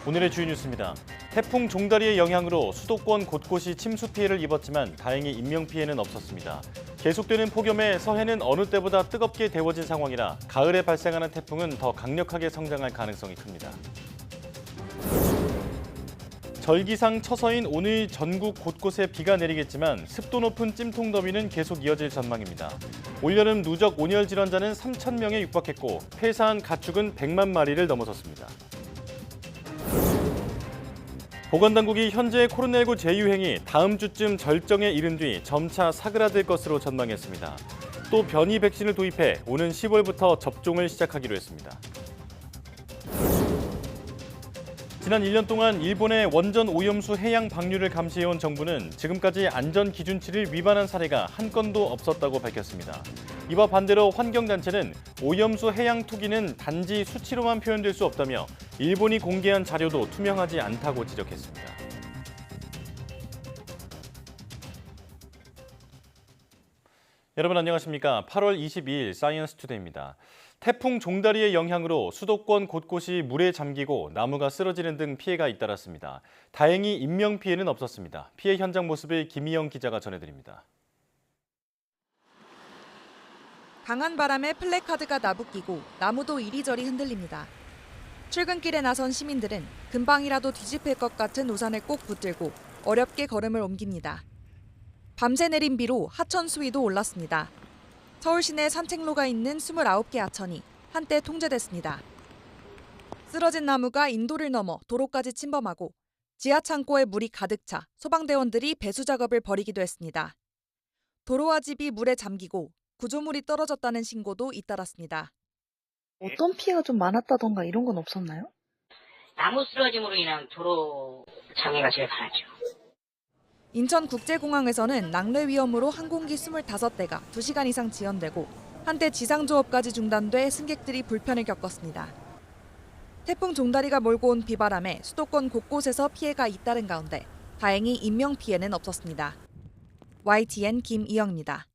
오늘의 주요 뉴스입니다. 태풍 종다리의 영향으로 수도권 곳곳이 침수 피해를 입었지만 다행히 인명피해는 없었습니다. 계속되는 폭염에 서해는 어느 때보다 뜨겁게 데워진 상황이라 가을에 발생하는 태풍은 더 강력하게 성장할 가능성이 큽니다. 절기상 처서인 오늘 전국 곳곳에 비가 내리겠지만 습도 높은 찜통더위는 계속 이어질 전망입니다. 올여름 누적 온열 질환자는 3,000명에 육박했고 폐사한 가축은 100만 마리를 넘어섰습니다. 보건당국이 현재 코로나19 재유행이 다음 주쯤 절정에 이른 뒤 점차 사그라들 것으로 전망했습니다. 또 변이 백신을 도입해 오는 10월부터 접종을 시작하기로 했습니다. 지난 1년 동안 일본의 원전 오염수 해양 방류를 감시해온 정부는 지금까지 안전 기준치를 위반한 사례가 한 건도 없었다고 밝혔습니다. 이와 반대로 환경단체는 오염수 해양 투기는 단지 수치로만 표현될 수 없다며 일본이 공개한 자료도 투명하지 않다고 지적했습니다. 여러분 안녕하십니까? 8월 22일 사이언스 투데이입니다. 태풍 종다리의 영향으로 수도권 곳곳이 물에 잠기고 나무가 쓰러지는 등 피해가 잇따랐습니다. 다행히 인명피해는 없었습니다. 피해 현장 모습을 김희영 기자가 전해드립니다. 강한 바람에 플래카드가 나부끼고 나무도 이리저리 흔들립니다. 출근길에 나선 시민들은 금방이라도 뒤집힐 것 같은 우산을 꼭 붙들고 어렵게 걸음을 옮깁니다. 밤새 내린 비로 하천 수위도 올랐습니다. 서울 시내 산책로가 있는 29개 하천이 한때 통제됐습니다. 쓰러진 나무가 인도를 넘어 도로까지 침범하고 지하 창고에 물이 가득 차 소방대원들이 배수 작업을 벌이기도 했습니다. 도로와 집이 물에 잠기고 구조물이 떨어졌다는 신고도 잇따랐습니다. 어떤 피해가 좀 많았다던가 이런 건 없었나요? 나무 쓰러짐으로 인한 도로 장애가 제일 많았죠. 인천국제공항에서는 낙뢰 위험으로 항공기 25대가 2시간 이상 지연되고 한때 지상조업까지 중단돼 승객들이 불편을 겪었습니다. 태풍 종다리가 몰고 온 비바람에 수도권 곳곳에서 피해가 잇따른 가운데 다행히 인명피해는 없었습니다. YTN 김이영입니다.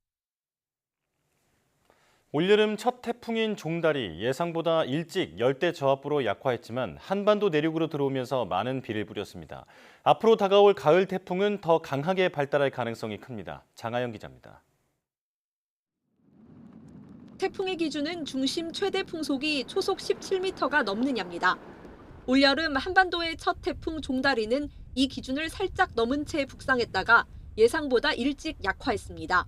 올여름 첫 태풍인 종다리 예상보다 일찍 열대 저압부로 약화했지만 한반도 내륙으로 들어오면서 많은 비를 뿌렸습니다. 앞으로 다가올 가을 태풍은 더 강하게 발달할 가능성이 큽니다. 장하영 기자입니다. 태풍의 기준은 중심 최대 풍속이 초속 17m가 넘느냐입니다. 올여름 한반도의 첫 태풍 종다리는 이 기준을 살짝 넘은 채 북상했다가 예상보다 일찍 약화했습니다.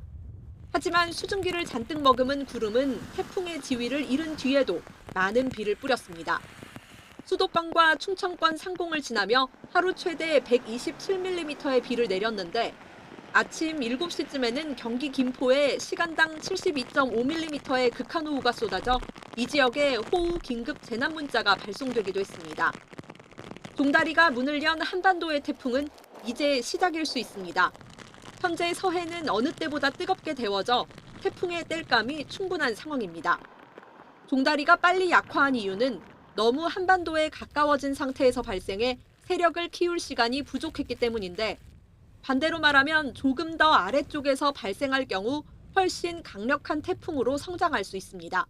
하지만 수증기를 잔뜩 머금은 구름은 태풍의 지위를 잃은 뒤에도 많은 비를 뿌렸습니다. 수도권과 충청권 상공을 지나며 하루 최대 127mm의 비를 내렸는데 아침 7시쯤에는 경기 김포에 시간당 72.5mm의 극한호우가 쏟아져 이 지역에 호우 긴급 재난 문자가 발송되기도 했습니다. 종다리가 문을 연 한반도의 태풍은 이제 시작일 수 있습니다. 현재 서해는 어느 때보다 뜨겁게 데워져 태풍의 땔감이 충분한 상황입니다. 종다리가 빨리 약화한 이유는 너무 한반도에 가까워진 상태에서 발생해 세력을 키울 시간이 부족했기 때문인데 반대로 말하면 조금 더 아래쪽에서 발생할 경우 훨씬 강력한 태풍으로 성장할 수 있습니다.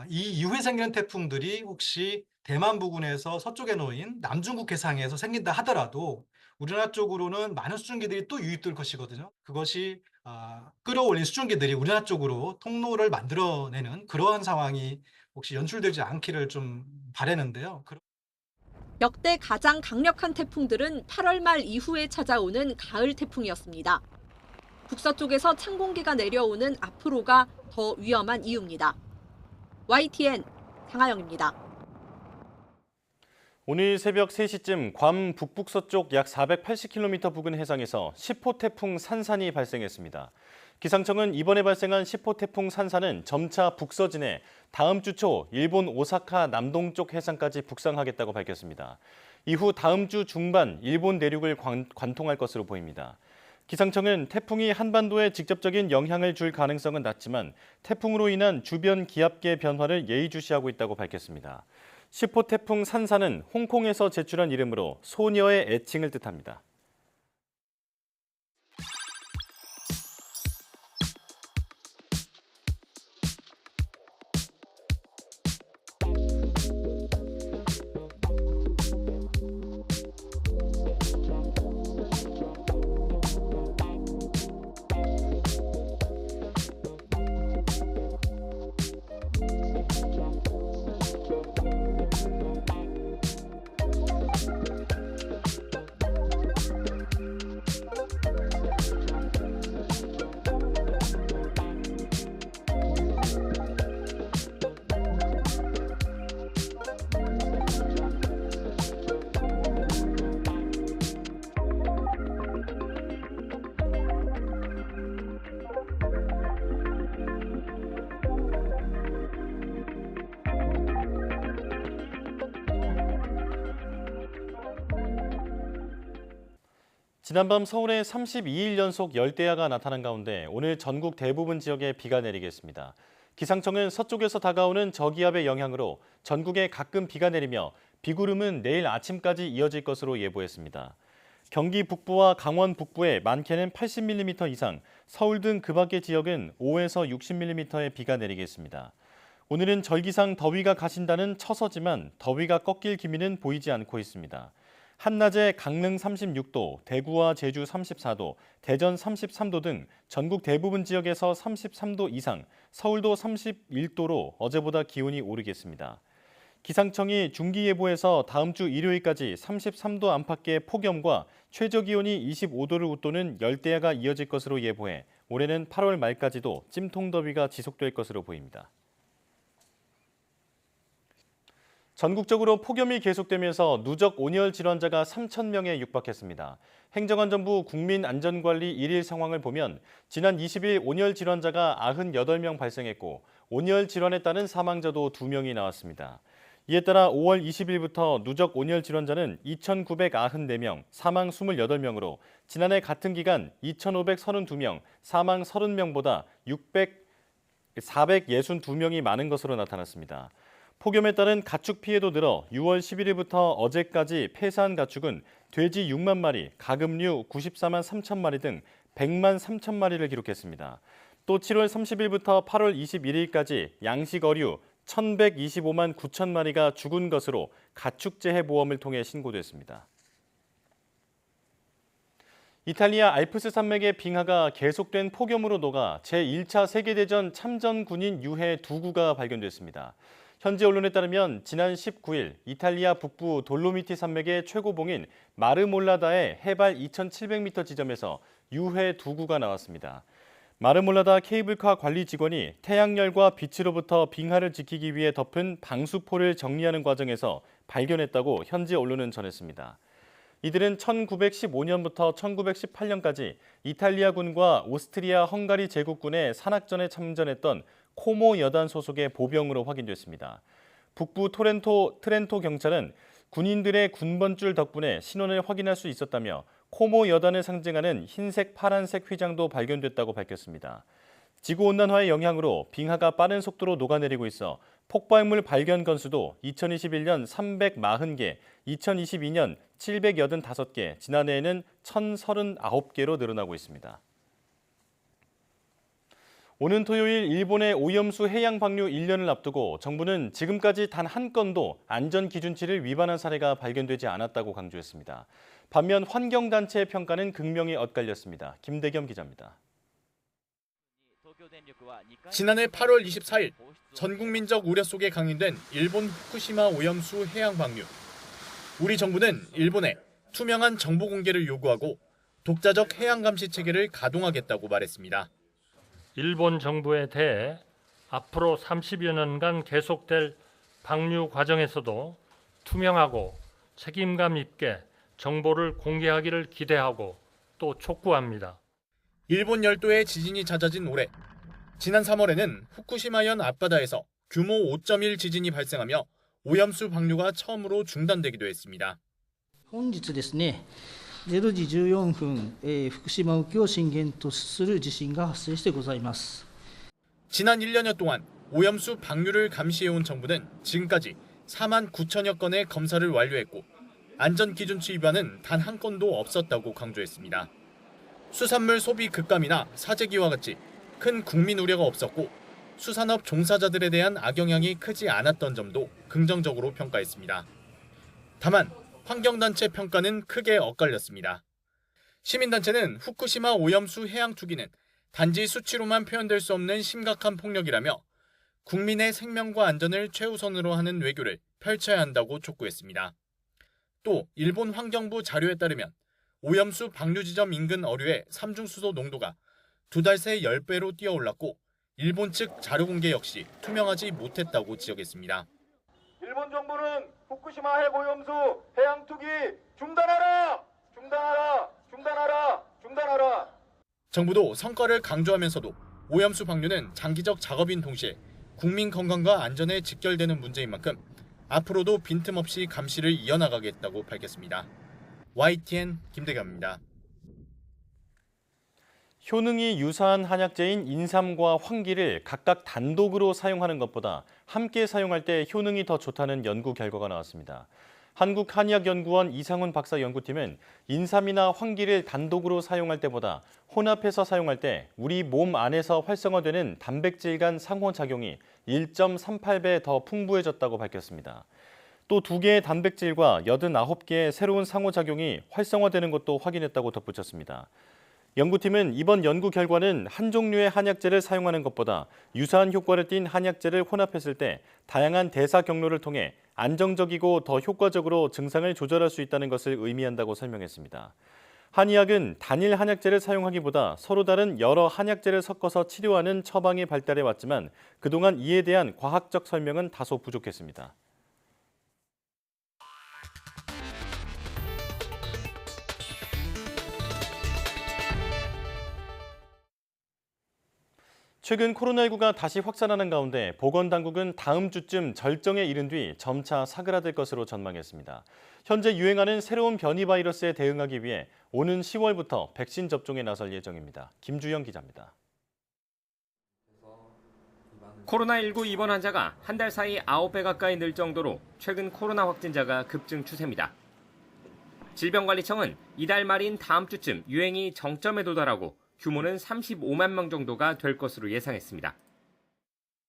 이 이후에 생기는 태풍들이 혹시 대만 부근에서 서쪽에 놓인 남중국 해상에서 생긴다 하더라도 우리나라 쪽으로는 많은 수증기들이 또 유입될 것이거든요. 그것이 끌어올린 수증기들이 우리나라 쪽으로 통로를 만들어내는 그러한 상황이 혹시 연출되지 않기를 좀 바라는데요. 역대 가장 강력한 태풍들은 8월 말 이후에 찾아오는 가을 태풍이었습니다. 북서쪽에서 찬 공기가 내려오는 앞으로가 더 위험한 이유입니다. YTN 장하영입니다. 오늘 새벽 3시쯤 괌 북북서쪽 약 480km 부근 해상에서 10호 태풍 산산이 발생했습니다. 기상청은 이번에 발생한 10호 태풍 산산은 점차 북서진해 다음 주 초 일본 오사카 남동쪽 해상까지 북상하겠다고 밝혔습니다. 이후 다음 주 중반 일본 내륙을 관통할 것으로 보입니다. 기상청은 태풍이 한반도에 직접적인 영향을 줄 가능성은 낮지만 태풍으로 인한 주변 기압계 변화를 예의주시하고 있다고 밝혔습니다. 10호 태풍 산산은 홍콩에서 제출한 이름으로 소녀의 애칭을 뜻합니다. 지난밤 서울에 32일 연속 열대야가 나타난 가운데 오늘 전국 대부분 지역에 비가 내리겠습니다. 기상청은 서쪽에서 다가오는 저기압의 영향으로 전국에 가끔 비가 내리며 비구름은 내일 아침까지 이어질 것으로 예보했습니다. 경기 북부와 강원 북부에 많게는 80mm 이상, 서울 등 그 밖의 지역은 5에서 60mm의 비가 내리겠습니다. 오늘은 절기상 더위가 가신다는 처서지만 더위가 꺾일 기미는 보이지 않고 있습니다. 한낮에 강릉 36도, 대구와 제주 34도, 대전 33도 등 전국 대부분 지역에서 33도 이상, 서울도 31도로 어제보다 기온이 오르겠습니다. 기상청이 중기예보에서 다음 주 일요일까지 33도 안팎의 폭염과 최저기온이 25도를 웃도는 열대야가 이어질 것으로 예보해 올해는 8월 말까지도 찜통더위가 지속될 것으로 보입니다. 전국적으로 폭염이 계속되면서 누적 온열 질환자가 3,000명에 육박했습니다. 행정안전부 국민안전관리 1일 상황을 보면 지난 20일 온열 질환자가 98명 발생했고 온열 질환에 따른 사망자도 2명이 나왔습니다. 이에 따라 5월 20일부터 누적 온열 질환자는 2,994명, 사망 28명으로 지난해 같은 기간 2,532명, 사망 30명보다 462명이 많은 것으로 나타났습니다. 폭염에 따른 가축 피해도 늘어 6월 11일부터 어제까지 폐사한 가축은 돼지 6만 마리, 가금류 94만 3천 마리 등 100만 3천 마리를 기록했습니다. 또 7월 30일부터 8월 21일까지 양식 어류 1,125만 9천 마리가 죽은 것으로 가축재해 보험을 통해 신고됐습니다. 이탈리아 알프스 산맥의 빙하가 계속된 폭염으로 녹아 제1차 세계대전 참전 군인 유해 2구가 발견됐습니다. 현지 언론에 따르면 지난 19일 이탈리아 북부 돌로미티 산맥의 최고봉인 마르몰라다의 해발 2,700m 지점에서 유해 2구가 나왔습니다. 마르몰라다 케이블카 관리 직원이 태양열과 빛으로부터 빙하를 지키기 위해 덮은 방수포를 정리하는 과정에서 발견했다고 현지 언론은 전했습니다. 이들은 1915년부터 1918년까지 이탈리아군과 오스트리아 헝가리 제국군의 산악전에 참전했던 코모 여단 소속의 보병으로 확인됐습니다. 북부 트렌토 경찰은 군인들의 군번줄 덕분에 신원을 확인할 수 있었다며 코모 여단을 상징하는 흰색, 파란색 휘장도 발견됐다고 밝혔습니다. 지구온난화의 영향으로 빙하가 빠른 속도로 녹아내리고 있어 폭발물 발견 건수도 2021년 340개, 2022년 785개, 지난해에는 1,039개로 늘어나고 있습니다. 오는 토요일 일본의 오염수 해양 방류 1년을 앞두고 정부는 지금까지 단 한 건도 안전 기준치를 위반한 사례가 발견되지 않았다고 강조했습니다. 반면 환경단체의 평가는 극명히 엇갈렸습니다. 김대겸 기자입니다. 지난해 8월 24일 전국민적 우려 속에 강행된 일본 후쿠시마 오염수 해양 방류. 우리 정부는 일본에 투명한 정보 공개를 요구하고 독자적 해양 감시 체계를 가동하겠다고 말했습니다. 일본 정부에 대해 앞으로 30여 년간 계속될 방류 과정에서도 투명하고 책임감 있게 정보를 공개하기를 기대하고 또 촉구합니다. 일본 열도의 지진이 잦아진 올해, 지난 3월에는 후쿠시마현 앞바다에서 규모 5.1 지진이 발생하며 오염수 방류가 처음으로 중단되기도 했습니다. 本日ですね、0時14分、福島沖を震源とする地震が発生してございます。 지난 1년여 동안 오염수 방류를 감시해온 정부는 지금까지 4만 9천여 건의 검사를 완료했고 안전기준치 위반은 단 한 건도 없었다고 강조했습니다. 수산물 소비 급감이나 사재기와 같이 큰 국민 우려가 없었고 수산업 종사자들에 대한 악영향이 크지 않았던 점도 긍정적으로 평가했습니다. 다만 환경단체 평가는 크게 엇갈렸습니다. 시민단체는 후쿠시마 오염수 해양 투기는 단지 수치로만 표현될 수 없는 심각한 폭력이라며 국민의 생명과 안전을 최우선으로 하는 외교를 펼쳐야 한다고 촉구했습니다. 또 일본 환경부 자료에 따르면 오염수 방류 지점 인근 어류의 삼중수소 농도가 2달 새 10배로 뛰어올랐고 일본 측 자료 공개 역시 투명하지 못했다고 지적했습니다. 일본 정부는 후쿠시마 핵오염수 해양 투기 중단하라! 중단하라! 중단하라! 중단하라! 정부도 성과를 강조하면서도 오염수 방류는 장기적 작업인 동시에 국민 건강과 안전에 직결되는 문제인 만큼 앞으로도 빈틈없이 감시를 이어나가겠다고 밝혔습니다. YTN 김대겸입니다. 효능이 유사한 한약재인 인삼과 황기를 각각 단독으로 사용하는 것보다 함께 사용할 때 효능이 더 좋다는 연구 결과가 나왔습니다. 한국한의학연구원 이상훈 박사 연구팀은 인삼이나 황기를 단독으로 사용할 때보다 혼합해서 사용할 때 우리 몸 안에서 활성화되는 단백질 간 상호작용이 1.38배 더 풍부해졌다고 밝혔습니다. 또 2개의 단백질과 89개의 새로운 상호작용이 활성화되는 것도 확인했다고 덧붙였습니다. 연구팀은 이번 연구 결과는 한 종류의 한약재를 사용하는 것보다 유사한 효과를 띤 한약재를 혼합했을 때 다양한 대사 경로를 통해 안정적이고 더 효과적으로 증상을 조절할 수 있다는 것을 의미한다고 설명했습니다. 한의학은 단일 한약재를 사용하기보다 서로 다른 여러 한약재를 섞어서 치료하는 처방이 발달해 왔지만 그동안 이에 대한 과학적 설명은 다소 부족했습니다. 최근 코로나19가 다시 확산하는 가운데 보건당국은 다음 주쯤 절정에 이른 뒤 점차 사그라들 것으로 전망했습니다. 현재 유행하는 새로운 변이 바이러스에 대응하기 위해 오는 10월부터 백신 접종에 나설 예정입니다. 김주영 기자입니다. 코로나19 입원 환자가 한 달 사이 9배 가까이 늘 정도로 최근 코로나 확진자가 급증 추세입니다. 질병관리청은 이달 말인 다음 주쯤 유행이 정점에 도달하고 규모는 35만 명 정도가 될 것으로 예상했습니다.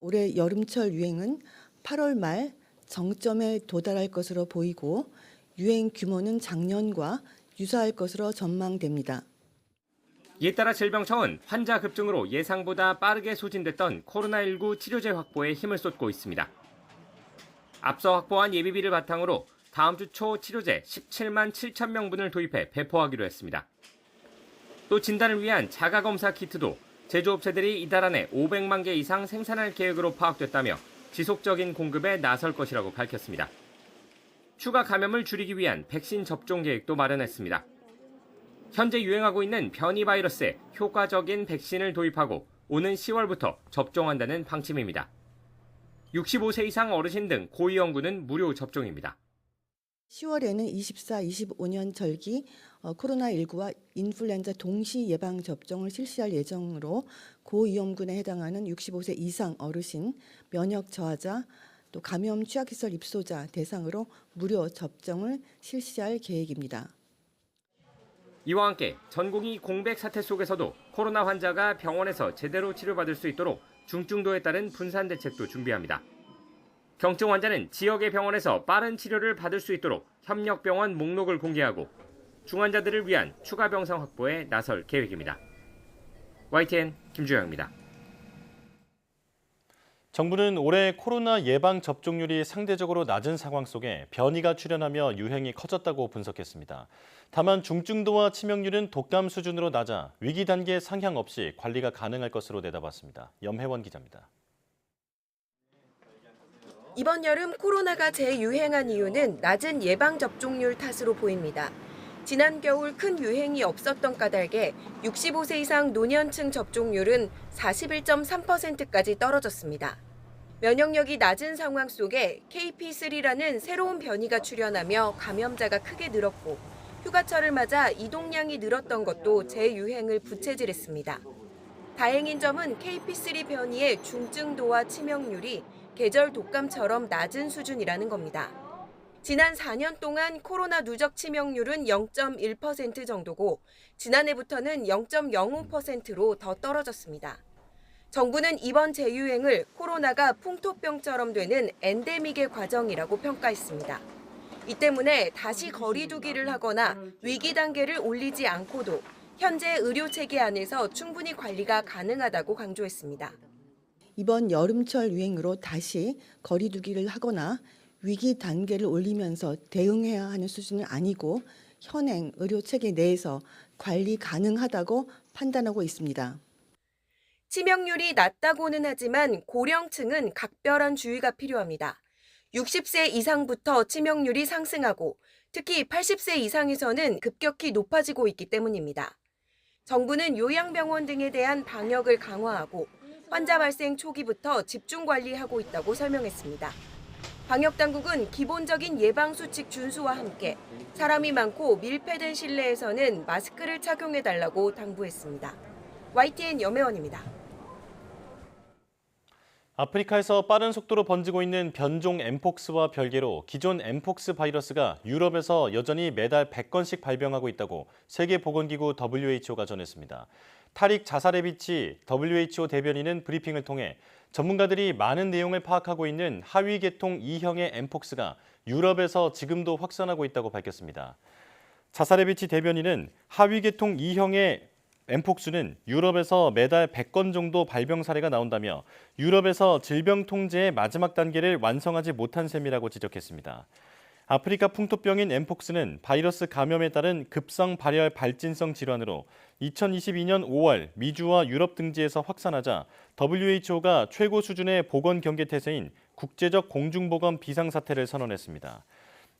올해 여름철 유행은 8월 말 정점에 도달할 것으로 보이고 유행 규모는 작년과 유사할 것으로 전망됩니다. 이에 따라 질병청은 환자 급증으로 예상보다 빠르게 소진됐던 코로나19 치료제 확보에 힘을 쏟고 있습니다. 앞서 확보한 예비비를 바탕으로 다음 주 초 치료제 17만 7천 명분을 도입해 배포하기로 했습니다. 또 진단을 위한 자가검사 키트도 제조업체들이 이달 안에 500만 개 이상 생산할 계획으로 파악됐다며 지속적인 공급에 나설 것이라고 밝혔습니다. 추가 감염을 줄이기 위한 백신 접종 계획도 마련했습니다. 현재 유행하고 있는 변이 바이러스에 효과적인 백신을 도입하고 오는 10월부터 접종한다는 방침입니다. 65세 이상 어르신 등 고위험군은 무료 접종입니다. 10월에는 24, 25년 절기 코로나19와 인플루엔자 동시 예방 접종을 실시할 예정으로 고위험군에 해당하는 65세 이상 어르신, 면역 저하자, 또 감염 취약시설 입소자 대상으로 무료 접종을 실시할 계획입니다. 이와 함께 전국이 공백 사태 속에서도 코로나 환자가 병원에서 제대로 치료받을 수 있도록 중증도에 따른 분산 대책도 준비합니다. 경증 환자는 지역의 병원에서 빠른 치료를 받을 수 있도록 협력병원 목록을 공개하고 중환자들을 위한 추가 병상 확보에 나설 계획입니다. YTN 김주영입니다. 정부는 올해 코로나 예방 접종률이 상대적으로 낮은 상황 속에 변이가 출현하며 유행이 커졌다고 분석했습니다. 다만 중증도와 치명률은 독감 수준으로 낮아 위기 단계 상향 없이 관리가 가능할 것으로 내다봤습니다. 염혜원 기자입니다. 이번 여름 코로나가 재유행한 이유는 낮은 예방접종률 탓으로 보입니다. 지난 겨울 큰 유행이 없었던 까닭에 65세 이상 노년층 접종률은 41.3%까지 떨어졌습니다. 면역력이 낮은 상황 속에 KP3라는 새로운 변이가 출현하며 감염자가 크게 늘었고 휴가철을 맞아 이동량이 늘었던 것도 재유행을 부채질했습니다. 다행인 점은 KP3 변이의 중증도와 치명률이 계절 독감처럼 낮은 수준이라는 겁니다. 지난 4년 동안 코로나 누적 치명률은 0.1% 정도고 지난해부터는 0.05%로 더 떨어졌습니다. 정부는 이번 재유행을 코로나가 풍토병처럼 되는 엔데믹의 과정이라고 평가했습니다. 이 때문에 다시 거리 두기를 하거나 위기 단계를 올리지 않고도 현재 의료 체계 안에서 충분히 관리가 가능하다고 강조했습니다. 이번 여름철 유행으로 다시 거리 두기를 하거나 위기 단계를 올리면서 대응해야 하는 수준은 아니고 현행 의료 체계 내에서 관리 가능하다고 판단하고 있습니다. 치명률이 낮다고는 하지만 고령층은 각별한 주의가 필요합니다. 60세 이상부터 치명률이 상승하고 특히 80세 이상에서는 급격히 높아지고 있기 때문입니다. 정부는 요양병원 등에 대한 방역을 강화하고 환자 발생 초기부터 집중 관리하고 있다고 설명했습니다. 방역당국은 기본적인 예방수칙 준수와 함께 사람이 많고 밀폐된 실내에서는 마스크를 착용해달라고 당부했습니다. YTN 염혜원입니다. 아프리카에서 빠른 속도로 번지고 있는 변종 엠폭스와 별개로 기존 엠폭스 바이러스가 유럽에서 여전히 매달 100건씩 발병하고 있다고 세계보건기구 WHO가 전했습니다. 타릭 자사레비치 WHO 대변인은 브리핑을 통해 전문가들이 많은 내용을 파악하고 있는 하위 계통 2형의 엠폭스가 유럽에서 지금도 확산하고 있다고 밝혔습니다. 자사레비치 대변인은 하위 계통 2형의 엠폭스는 유럽에서 매달 100건 정도 발병 사례가 나온다며 유럽에서 질병 통제의 마지막 단계를 완성하지 못한 셈이라고 지적했습니다. 아프리카 풍토병인 엠폭스는 바이러스 감염에 따른 급성 발열 발진성 질환으로 2022년 5월 미주와 유럽 등지에서 확산하자 WHO가 최고 수준의 보건 경계 태세인 국제적 공중보건 비상사태를 선언했습니다.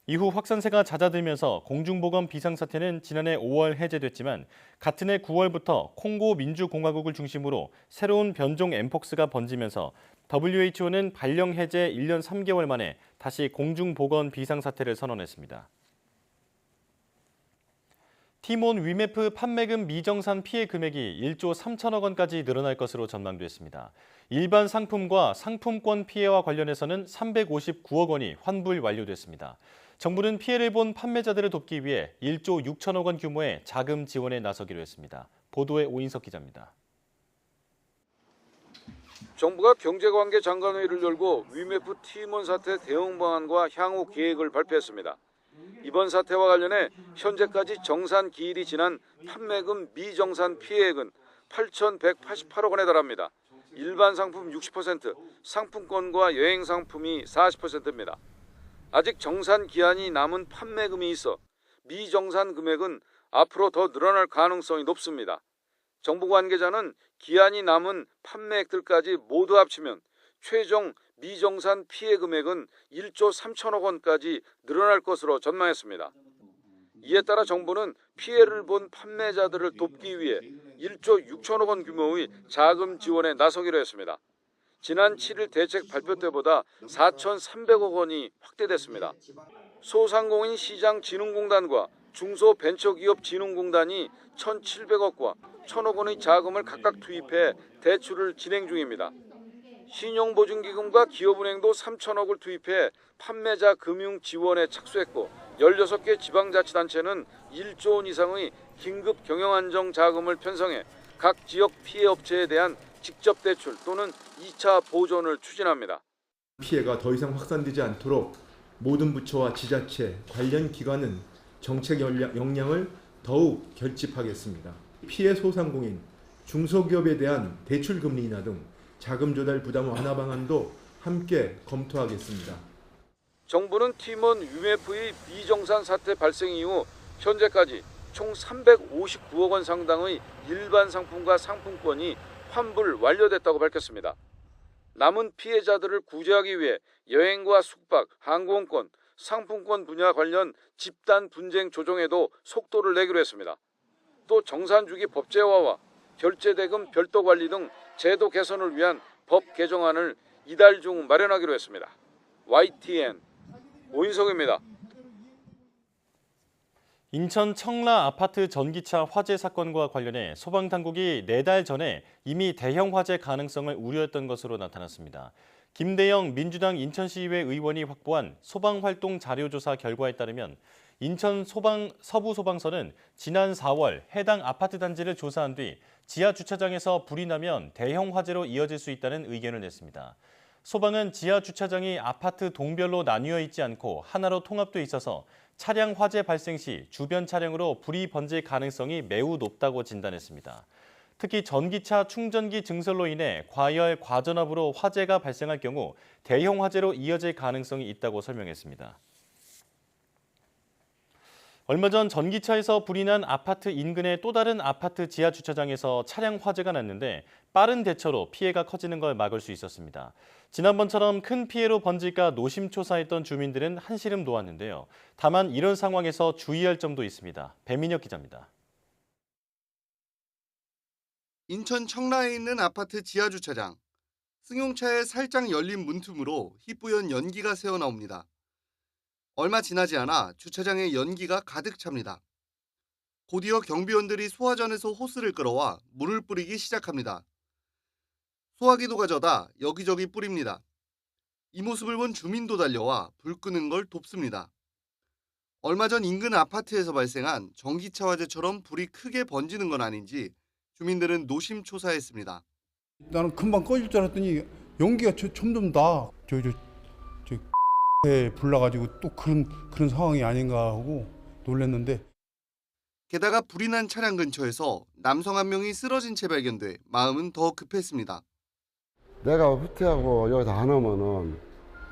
이후 확산세가 잦아들면서 공중보건 비상사태는 지난해 5월 해제됐지만 같은 해 9월부터 콩고 민주공화국을 중심으로 새로운 변종 엠폭스가 번지면서 WHO는 발령 해제 1년 3개월 만에 다시 공중보건 비상사태를 선언했습니다. 티몬 위메프 판매금 미정산 피해 금액이 1조 3천억 원까지 늘어날 것으로 전망됐습니다. 일반 상품과 상품권 피해와 관련해서는 359억 원이 환불 완료됐습니다. 정부는 피해를 본 판매자들을 돕기 위해 1조 6천억 원 규모의 자금 지원에 나서기로 했습니다. 보도에 오인석 기자입니다. 정부가 경제관계 장관회의를 열고 위메프 티몬 사태 대응 방안과 향후 계획을 발표했습니다. 이번 사태와 관련해 현재까지 정산 기일이 지난 판매금 미정산 피해액은 8,188억 원에 달합니다. 일반 상품 60%, 상품권과 여행 상품이 40%입니다. 아직 정산 기한이 남은 판매금이 있어 미정산 금액은 앞으로 더 늘어날 가능성이 높습니다. 정부 관계자는 기한이 남은 판매액들까지 모두 합치면 최종 미정산 피해 금액은 1조 3천억 원까지 늘어날 것으로 전망했습니다. 이에 따라 정부는 피해를 본 판매자들을 돕기 위해 1조 6천억 원 규모의 자금 지원에 나서기로 했습니다. 지난 7일 대책 발표 때보다 4,300억 원이 확대됐습니다. 소상공인 시장진흥공단과 중소벤처기업진흥공단이 1,700억과 1,000억 원의 자금을 각각 투입해 대출을 진행 중입니다. 신용보증기금과 기업은행도 3천억을 투입해 판매자 금융 지원에 착수했고 16개 지방자치단체는 1조 원 이상의 긴급 경영안정 자금을 편성해 각 지역 피해 업체에 대한 직접 대출 또는 2차 보존을 추진합니다. 피해가 더 이상 확산되지 않도록 모든 부처와 지자체, 관련 기관은 정책 역량을 더욱 결집하겠습니다. 피해 소상공인, 중소기업에 대한 대출 금리 인하 등 자금 조달 부담 완화 방안도 함께 검토하겠습니다. 정부는 티몬 위메프의 미정산 사태 발생 이후 현재까지 총 359억 원 상당의 일반 상품과 상품권이 환불 완료됐다고 밝혔습니다. 남은 피해자들을 구제하기 위해 여행과 숙박, 항공권, 상품권 분야 관련 집단 분쟁 조정에도 속도를 내기로 했습니다. 또 정산주기 법제화와 결제대금 별도 관리 등 제도 개선을 위한 법 개정안을 이달 중 마련하기로 했습니다. YTN 오인석입니다. 인천 청라 아파트 전기차 화재 사건과 관련해 소방당국이 4달 전에 이미 대형 화재 가능성을 우려했던 것으로 나타났습니다. 김대영 민주당 인천시의회 의원이 확보한 소방활동 자료조사 결과에 따르면 인천 서부소방서는 지난 4월 해당 아파트 단지를 조사한 뒤 지하 주차장에서 불이 나면 대형 화재로 이어질 수 있다는 의견을 냈습니다. 소방은 지하 주차장이 아파트 동별로 나뉘어 있지 않고 하나로 통합돼 있어서 차량 화재 발생 시 주변 차량으로 불이 번질 가능성이 매우 높다고 진단했습니다. 특히 전기차 충전기 증설로 인해 과열, 과전압으로 화재가 발생할 경우 대형 화재로 이어질 가능성이 있다고 설명했습니다. 얼마 전 전기차에서 불이 난 아파트 인근의 또 다른 아파트 지하 주차장에서 차량 화재가 났는데 빠른 대처로 피해가 커지는 걸 막을 수 있었습니다. 지난번처럼 큰 피해로 번질까 노심초사했던 주민들은 한시름 놓았는데요. 다만 이런 상황에서 주의할 점도 있습니다. 배민혁 기자입니다. 인천 청라에 있는 아파트 지하 주차장. 승용차에 살짝 열린 문틈으로 희뿌연 연기가 새어나옵니다. 얼마 지나지 않아 주차장에 연기가 가득 찹니다. 곧이어 경비원들이 소화전에서 호스를 끌어와 물을 뿌리기 시작합니다. 소화기도 가져다 여기저기 뿌립니다. 이 모습을 본 주민도 달려와 불 끄는 걸 돕습니다. 얼마 전 인근 아파트에서 발생한 전기차 화재처럼 불이 크게 번지는 건 아닌지 주민들은 노심초사했습니다. 나는 금방 꺼질 줄 알았더니 연기가 점점 나. 불나가지고 또 그런 상황이 아닌가 하고 놀랐는데. 게다가 불이 난 차량 근처에서 남성 한 명이 쓰러진 채 발견돼 마음은 더 급했습니다. 내가 후퇴하고 여기서 안 오면은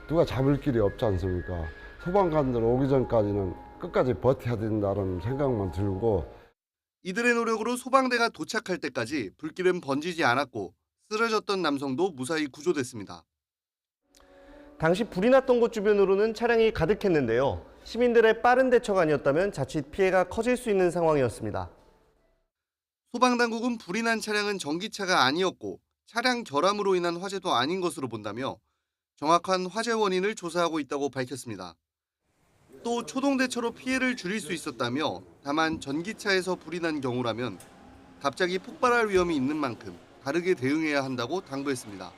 누가 잡을 길이 없지 않습니까? 소방관들 오기 전까지는 끝까지 버텨야 된다는 생각만 들고. 이들의 노력으로 소방대가 도착할 때까지 불길은 번지지 않았고 쓰러졌던 남성도 무사히 구조됐습니다. 당시 불이 났던 곳 주변으로는 차량이 가득했는데요. 시민들의 빠른 대처가 아니었다면 자칫 피해가 커질 수 있는 상황이었습니다. 소방당국은 불이 난 차량은 전기차가 아니었고 차량 결함으로 인한 화재도 아닌 것으로 본다며 정확한 화재 원인을 조사하고 있다고 밝혔습니다. 또 초동 대처로 피해를 줄일 수 있었다며 다만 전기차에서 불이 난 경우라면 갑자기 폭발할 위험이 있는 만큼 다르게 대응해야 한다고 당부했습니다.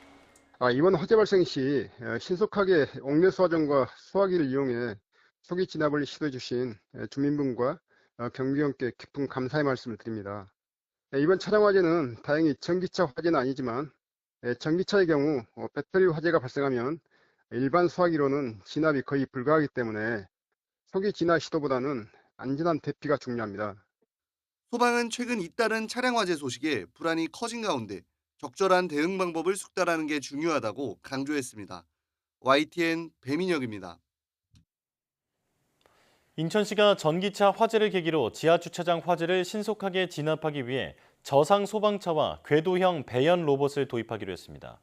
이번 화재 발생 시 신속하게 옥내 소화전과 소화기를 이용해 소기 진압을 시도해 주신 주민분과 경비원께 깊은 감사의 말씀을 드립니다. 이번 차량 화재는 다행히 전기차 화재는 아니지만 전기차의 경우 배터리 화재가 발생하면 일반 소화기로는 진압이 거의 불가하기 때문에 소기 진압 시도보다는 안전한 대피가 중요합니다. 소방은 최근 잇따른 차량 화재 소식에 불안이 커진 가운데 적절한 대응 방법을 숙달하는 게 중요하다고 강조했습니다. YTN 배민혁입니다. 인천시가 전기차 화재를 계기로 지하주차장 화재를 신속하게 진압하기 위해 저상 소방차와 궤도형 배연 로봇을 도입하기로 했습니다.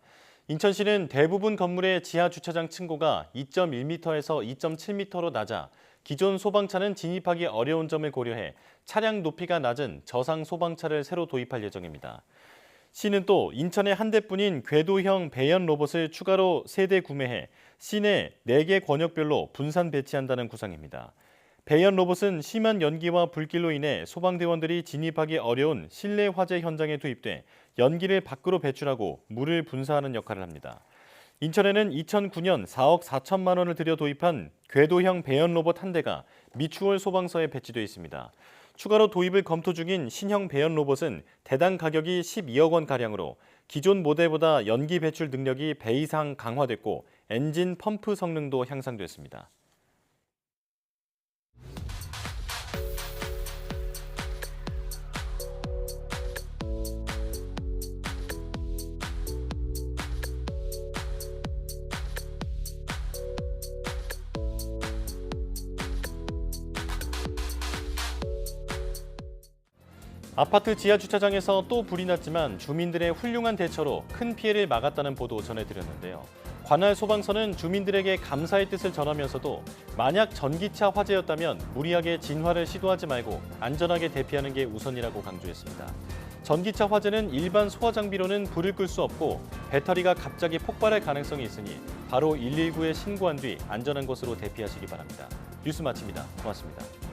인천시는 대부분 건물의 지하주차장 층고가 2.1m에서 2.7m로 낮아 기존 소방차는 진입하기 어려운 점을 고려해 차량 높이가 낮은 저상 소방차를 새로 도입할 예정입니다. 시는 또 인천에 한 대뿐인 궤도형 배연 로봇을 추가로 3대 구매해 시내 4개 권역별로 분산 배치한다는 구상입니다. 배연 로봇은 심한 연기와 불길로 인해 소방대원들이 진입하기 어려운 실내 화재 현장에 투입돼 연기를 밖으로 배출하고 물을 분사하는 역할을 합니다. 인천에는 2009년 4억 4천만 원을 들여 도입한 궤도형 배연 로봇 한 대가 미추홀 소방서에 배치돼 있습니다. 추가로 도입을 검토 중인 신형 배연 로봇은 대당 가격이 12억 원가량으로 기존 모델보다 연기 배출 능력이 배 이상 강화됐고 엔진 펌프 성능도 향상됐습니다. 아파트 지하주차장에서 또 불이 났지만 주민들의 훌륭한 대처로 큰 피해를 막았다는 보도 전해드렸는데요. 관할 소방서는 주민들에게 감사의 뜻을 전하면서도 만약 전기차 화재였다면 무리하게 진화를 시도하지 말고 안전하게 대피하는 게 우선이라고 강조했습니다. 전기차 화재는 일반 소화 장비로는 불을 끌 수 없고 배터리가 갑자기 폭발할 가능성이 있으니 바로 119에 신고한 뒤 안전한 곳으로 대피하시기 바랍니다. 뉴스 마칩니다. 고맙습니다.